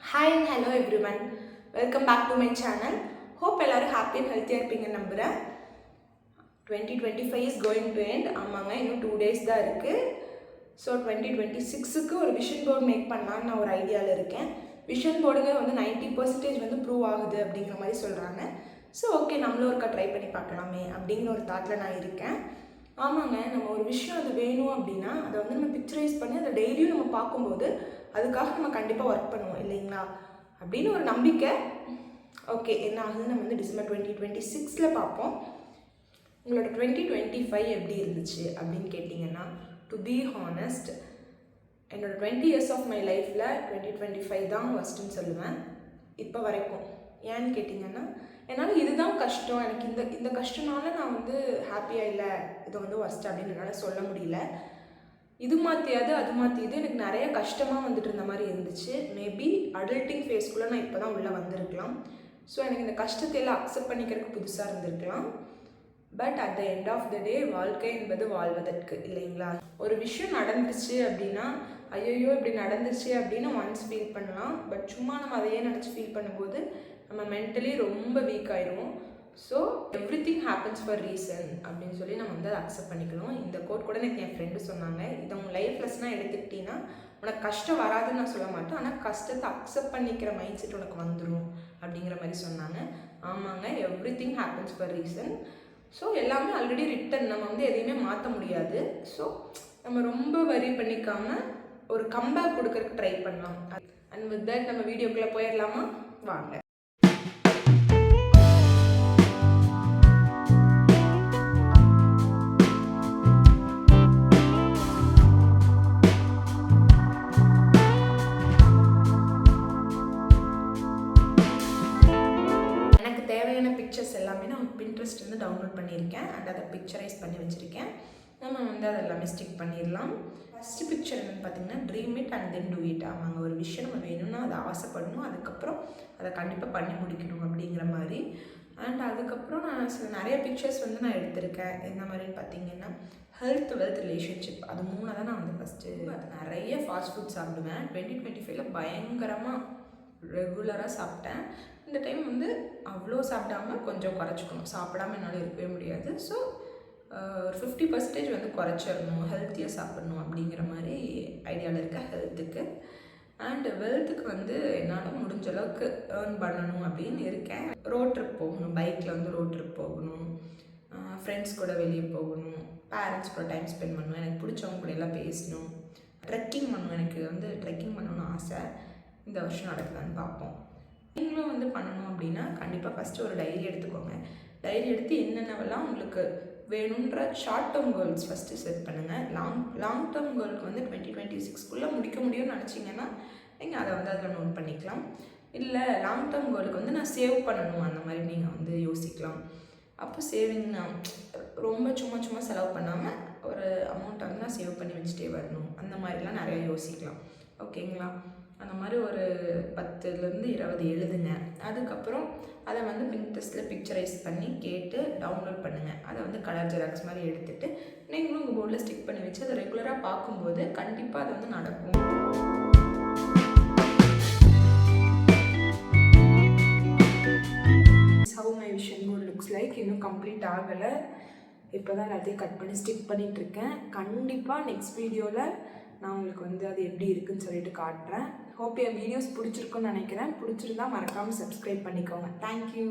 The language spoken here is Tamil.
Hi and hello everyone. Welcome back to my channel. Hope எல்லாரும் happy and healthy இருப்பீங்கன்னு நம்புறேன். 2025 is going to end. ஆமாங்க, இன்னும் 2 days தான் இருக்கு. ஸோ 2026க்கு ஒரு விஷன் போர்டு மேக் பண்ணலான்னு நான் ஒரு ஐடியாவில் இருக்கேன். விஷன் போர்டுங்க வந்து 90% வந்து ப்ரூவ் ஆகுது அப்படிங்கிற மாதிரி சொல்கிறாங்க. ஸோ ஓகே, நம்மளும் ஒருக்கா ட்ரை பண்ணி பார்க்கலாமே அப்படிங்கிற ஒரு தாட்டில் நான் இருக்கேன். ஆமாங்க, நம்ம ஒரு விஷயம் அது வேணும் அப்படின்னா அதை வந்து நம்ம பிக்சரைஸ் பண்ணி அதை டெய்லியும் நம்ம பார்க்கும்போது அதுக்காக நம்ம கண்டிப்பாக ஒர்க் பண்ணுவோம் இல்லைங்களா அப்படின்னு ஒரு நம்பிக்கை. ஓகே, என்ன ஆகுதுன்னு நம்ம வந்து டிசம்பர் 2026 பார்ப்போம். உங்களோட 2025 எப்படி இருந்துச்சு அப்படின்னு கேட்டிங்கன்னா, டு பி ஹானஸ்ட், என்னோடய 20 years ஆஃப் மை லைஃப்பில் 2025 தான் ஃபஸ்ட்டுன்னு சொல்லுவேன் இப்போ வரைக்கும். ஏன்னு கேட்டிங்கன்னா, என்னால் இதுதான் கஷ்டம், எனக்கு இந்த கஷ்டனால நான் வந்து ஹாப்பியாக இல்லை, இதை வந்து ஃபஸ்ட்டு அப்படின்னு என்னால் சொல்ல முடியல. இது மாற்றியாது அது மாற்றியது எனக்கு நிறைய கஷ்டமாக வந்துட்டு இருந்த மாதிரி இருந்துச்சு. மேபி அடல்ட்டிங் ஃபேஸ்க்குள்ளே நான் இப்போ தான் உள்ளே வந்திருக்கலாம். ஸோ எனக்கு இந்த கஷ்டத்தையெல்லாம் அக்செப்ட் பண்ணிக்கிறதுக்கு புதுசாக இருந்திருக்கலாம். But at the end of the day, வாழ்க்கை என்பது வாழ்வதற்கு இல்லைங்களா. ஒரு விஷயம் நடந்துச்சு அப்படின்னா ஐயோ இப்படி நடந்துச்சு அப்படின்னு ஒன்ஸ் ஃபீல் பண்ணலாம். பட் சும்மா நம்ம அதையே நினச்சி ஃபீல் பண்ணும்போது நம்ம மென்டலி ரொம்ப வீக் ஆயிடுவோம். So every thing happens for reason அப்படின்னு சொல்லி நம்ம வந்து அதை அக்செப்ட் பண்ணிக்கணும். இந்த கோட் கூட எனக்கு என் ஃப்ரெண்டு சொன்னாங்க, இதை உங்கள் லைஃப் லெசனாக எடுத்துக்கிட்டீங்கன்னா உனக்கு கஷ்டம் வராதுன்னு நான் சொல்ல மாட்டேன், ஆனால் கஷ்டத்தை அக்செப்ட் பண்ணிக்கிற மைண்ட் செட் உனக்கு வந்துடும் அப்படிங்கிற மாதிரி சொன்னாங்க. ஆமாங்க, every thing happens for reason. So எல்லாமே ஆல்ரெடி ரிட்டன், நம்ம வந்து எதையுமே மாற்ற முடியாது. ஸோ நம்ம ரொம்ப வரி பண்ணிக்காமல் ஒரு கம்பேக் கொடுக்கறதுக்கு ட்ரை பண்ணலாம். அண்ட் வித் தட் நம்ம வீடியோக்குள்ளே போயிடலாமா? வாங்க. பிக்சர்ஸ் எல்லாமே நான் பின்ட்ரெஸ்ட் வந்து டவுன்லோட் பண்ணியிருக்கேன் அண்ட் அதை பிக்சரைஸ் பண்ணி வச்சுருக்கேன். நம்ம வந்து அது எல்லாமே ஸ்டிக் பண்ணிடலாம். ஃபஸ்ட்டு பிக்சர் என்னென்னு பார்த்தீங்கன்னா, dream it and then do it. ஆமாங்க, ஒரு விஷயம் நம்ம வேணும்னா அதை ஆசைப்படணும், அதுக்கப்புறம் அதை கண்டிப்பாக பண்ணி முடிக்கணும் அப்படிங்கிற மாதிரி. அண்ட் அதுக்கப்புறம் நான் நிறைய பிக்சர்ஸ் வந்து நான் எடுத்திருக்கேன். என்ன மாதிரின்னு பார்த்தீங்கன்னா, ஹெல்த், வெல்த், ரிலேஷன்ஷிப், அது 3 தான் நான் வந்து ஃபஸ்ட்டு நிறைய ஃபாஸ்ட் ஃபுட் சாப்பிடுவேன். 2025 பயங்கரமாக ரெகுலராக சாப்பிட்டேன். இந்த டைம் வந்து அவ்வளோ சாப்பிடாமல் கொஞ்சம் குறைச்சிக்கணும், சாப்பிடாமல் என்னால் இருக்கவே முடியாது. ஸோ ஒரு 50% வந்து குறைச்சிடணும், ஹெல்த்தியாக சாப்பிட்ணும் அப்படிங்கிற மாதிரி ஐடியாவில் இருக்கேன் ஹெல்த்துக்கு. அண்ட் வெல்த்துக்கு வந்து என்னால் முடிஞ்ச அளவுக்கு ஏர்ன் பண்ணணும் அப்படின்னு இருக்கேன். ரோட் ட்ரிப் போகணும், பைக்கில் வந்து ரோட் ட்ரிப் போகணும், ஃப்ரெண்ட்ஸ் கூட வெளியே போகணும், பேரண்ட்ஸ் கூட டைம் ஸ்பெண்ட் பண்ணணும், எனக்கு பிடிச்சவங்க கூட எல்லாம் பேசணும், ட்ரெக்கிங் பண்ணணும். எனக்கு வந்து ட்ரெக்கிங் பண்ணணும்னு ஆசை. இந்த வருஷம் நடக்குதான்னு பார்ப்போம். நீங்களும் வந்து பண்ணணும் அப்படின்னா கண்டிப்பாக ஃபஸ்ட்டு ஒரு டைரி எடுத்துக்கோங்க. டைரி எடுத்து என்னென்னவெல்லாம் உங்களுக்கு வேணுன்ற short term goals first set பண்ணுங்கள். லாங் டேர்ம் கோலுக்கு வந்து 2026 முடிக்க முடியும்னு நினச்சிங்கன்னா நீங்கள் அதை வந்து அதில் நோட் பண்ணிக்கலாம். இல்லை லாங் டேர்ம் கோலுக்கு வந்து நான் சேவ் பண்ணணும் அந்த மாதிரி நீங்கள் வந்து யோசிக்கலாம். அப்போ சேவிங் நான் ரொம்ப சும்மா செலவு பண்ணாமல் ஒரு அமௌண்ட்டை வந்து நான் சேவ் பண்ணி வச்சுட்டே வரணும், அந்த மாதிரிலாம் நிறையா யோசிக்கலாம். ஓகேங்களா? அந்த மாதிரி ஒரு 10லேருந்து 20 எழுதுங்க. அதுக்கப்புறம் அதை வந்து பின்ட்ரெஸ்ட்டில் பிக்சரைஸ் பண்ணி கேட்டு டவுன்லோட் பண்ணுங்கள். அதை வந்து கலர் ஜெராக்ஸ் மாதிரி எடுத்துகிட்டு நீங்களும் உங்கள் போர்டில் ஸ்டிக் பண்ணி வச்சு அதை ரெகுலராக பார்க்கும்போது கண்டிப்பாக அது வந்து நடக்கும். How my vision board looks like. இன்னும் கம்ப்ளீட் ஆகலை, இப்போ தான் எல்லாத்தையும் கட் பண்ணி ஸ்டிக் பண்ணிகிட்ருக்கேன். கண்டிப்பாக நெக்ஸ்ட் வீடியோவில் நான் உங்களுக்கு வந்து அது எப்படி இருக்குன்னு சொல்லிட்டு காட்டுறேன். ஹோப் என் வீடியோஸ் பிடிச்சிருக்குன்னு நினைக்கிறேன். பிடிச்சிருந்தா மறக்காமல் சப்ஸ்கிரைப் பண்ணிக்கோங்க. தேங்க்யூ.